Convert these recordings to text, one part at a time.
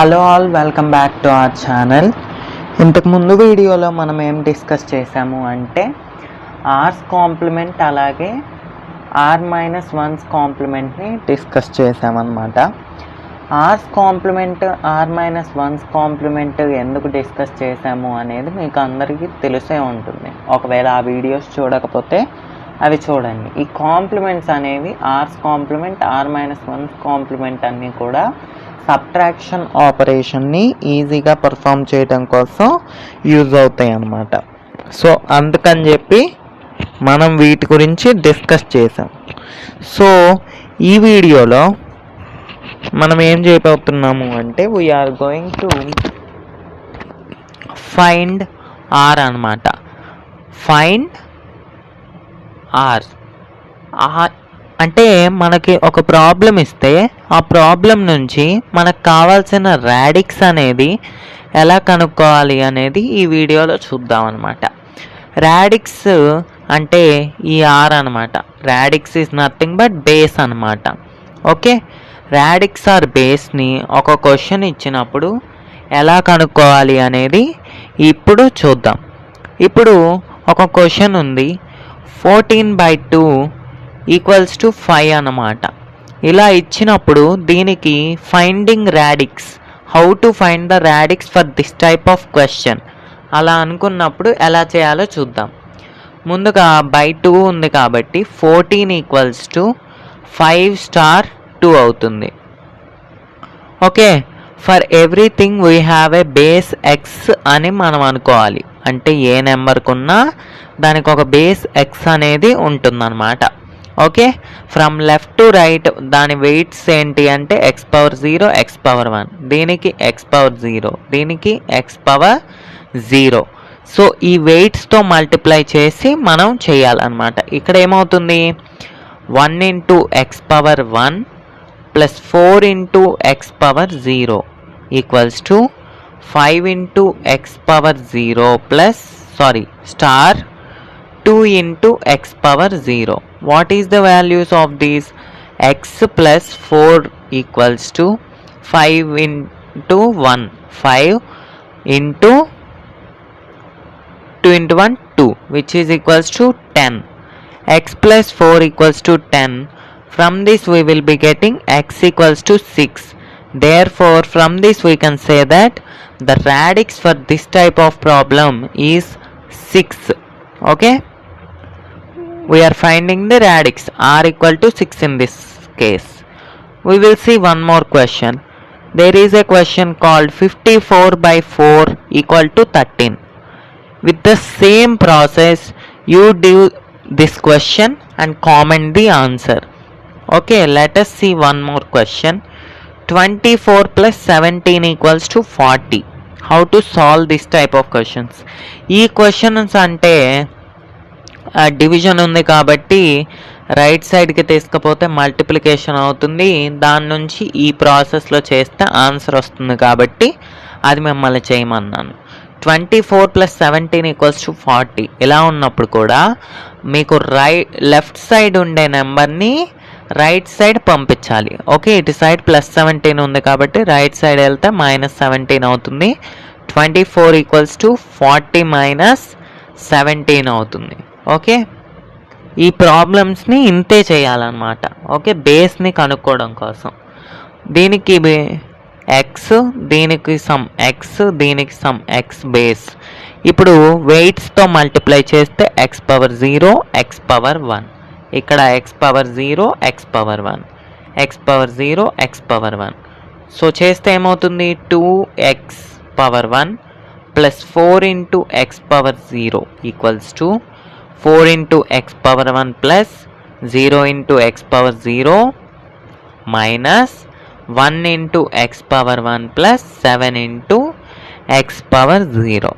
Hello all, welcome back to our channel. ఇంతకుముందు వీడియోలో మనం ఏం డిస్కస్ చేసాము అంటే ఆర్స్ కాంప్లిమెంట్ అలాగే R-1's కాంప్లిమెంట్ని డిస్కస్ చేసామన్నమాట. ఆర్స్ కాంప్లిమెంట్ R-1's కాంప్లిమెంట్ ఎందుకు డిస్కస్ చేసాము అనేది మీకు అందరికీ తెలిసే ఉంటుంది. ఒకవేళ ఆ వీడియోస్ చూడకపోతే అవి చూడండి. ఈ కాంప్లిమెంట్స్ అనేవి ఆర్స్ కాంప్లిమెంట్ R-1's కాంప్లిమెంట్ అన్నీ కూడా సబ్ట్రాక్షన్ ఆపరేషన్ని ఈజీగా పర్ఫామ్ చేయడం కోసం యూజ్ అవుతాయి అన్నమాట. సో అందుకని చెప్పి మనం వీటి గురించి డిస్కస్ చేసాం. సో ఈ వీడియోలో మనం ఏం చేయబోతున్నాము అంటే we are going to find R అన్నమాట. ఫైండ్ ఆర్ అంటే మనకి ఒక ప్రాబ్లం ఇస్తే ఆ ప్రాబ్లం నుంచి మనకు కావాల్సిన రాడిక్స్ అనేది ఎలా కనుక్కోవాలి అనేది ఈ వీడియోలో చూద్దాం అన్నమాట. రాడిక్స్ అంటే ఈ ఆర్ అనమాట. Radix is nothing but base అనమాట. ఓకే, రాడిక్స్ ఆర్ బేస్ని ఒక క్వశ్చన్ ఇచ్చినప్పుడు ఎలా కనుక్కోవాలి అనేది ఇప్పుడు చూద్దాం. ఇప్పుడు ఒక క్వశ్చన్ ఉంది, 14/2 = 5 అన్నమాట. ఇలా ఇచ్చినప్పుడు దీనికి finding radix, how to find the radix for this type of question అలా అనుకున్నప్పుడు ఎలా చేయాలో చూద్దాం. ముందుగా బై 2 ఉంది కాబట్టి 14 = 5*2 అవుతుంది. Okay, for everything we have a base X అని మనం అనుకోవాలి. అంటే ఏ నెంబర్కున్నా దానికి ఒక బేస్ ఎక్స్ అనేది ఉంటుందన్నమాట. Okay, from left to right దాని వెయిట్స్ ఏంటి అంటే x⁻0 x⁻1, దీనికి x⁻0, దీనికి x⁻0. సో ఈ వెయిట్స్తో మల్టిప్లై చేసి మనం చేయాలన్నమాట. ఇక్కడ ఏమవుతుంది, 1 × x⁻1 + 4 × x⁻0 = 5 × x⁻0 2 × x⁻0. What is the values of these? X plus 4 = 5 × 1, 5 × 2 × 1, 2, which is equals to 10. X plus 4 = 10. From this we will be getting x = 6. Therefore from this we can say that the radix for this type of problem is 6. Okay, we are finding the radix r = 6 in this case. We will see one more question. There is a question called 54/4 = 13. With the same process you do this question and comment the answer. Okay, let us see one more question. 24 + 17 = 40. How to solve this type of questions? ఈ questions అంటే division ఉంది కాబట్టి right సైడ్కి తీసుకపోతే multiplication అవుతుంది, దాని నుంచి ఈ ప్రాసెస్లో చేస్తే ఆన్సర్ వస్తుంది కాబట్టి అది మిమ్మల్ని చేయమన్నాను. 24 + 17 = 40 ఇలా ఉన్నప్పుడు కూడా మీకు లెఫ్ట్ సైడ్ ఉండే నెంబర్ని రైట్ సైడ్ పంపించాలి. ఓకే, ఇటు సైడ్ +17 ఉంది కాబట్టి రైట్ సైడ్ వెళ్తే -17 అవుతుంది. 24 = 40 - 17 అవుతుంది. ఓకే, ఈ ప్రాబ్లమ్స్ని ఇంతే చేయాలన్నమాట. ఓకే, బేస్ని కనుక్కోవడం కోసం దీనికి ఎక్స్, దీనికి సమ్ ఎక్స్, దీనికి సమ్ ఎక్స్ బేస్. ఇప్పుడు వెయిట్స్తో మల్టిప్లై చేస్తే x⁻0 x⁻1, ఇక్కడ x⁻0 x⁻1, x⁻0 x⁻1. So చేస్తే ఏమవుతుంది, 2x⁻1 + 4 × x⁻0 = 4 × x⁻1 + 0 × x⁻0 - 1 × x⁻1 + 7 × x⁻0.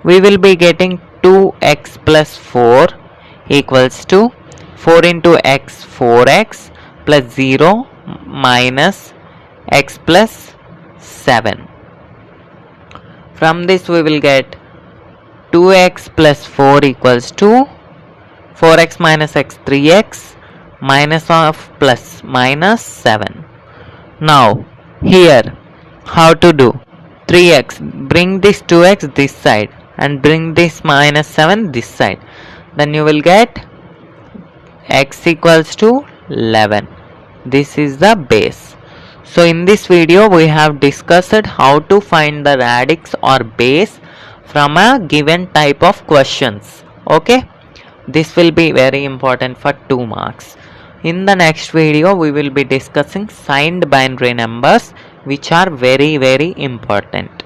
We will be getting 2x + 4 = 4 × x 4x + 0 - x + 7. From this we will get 2x + 4 = 4x - x 3x minus of plus minus 7. Now here How to do? 3x, bring this 2x this side and bring this minus 7 this side, then you will get x equals to 11. This is the base. So in this video we have discussed how to find the radix or base from a given type of questions. Okay, this will be very important for 2 marks. In the next video we will be discussing signed binary numbers, which are very important.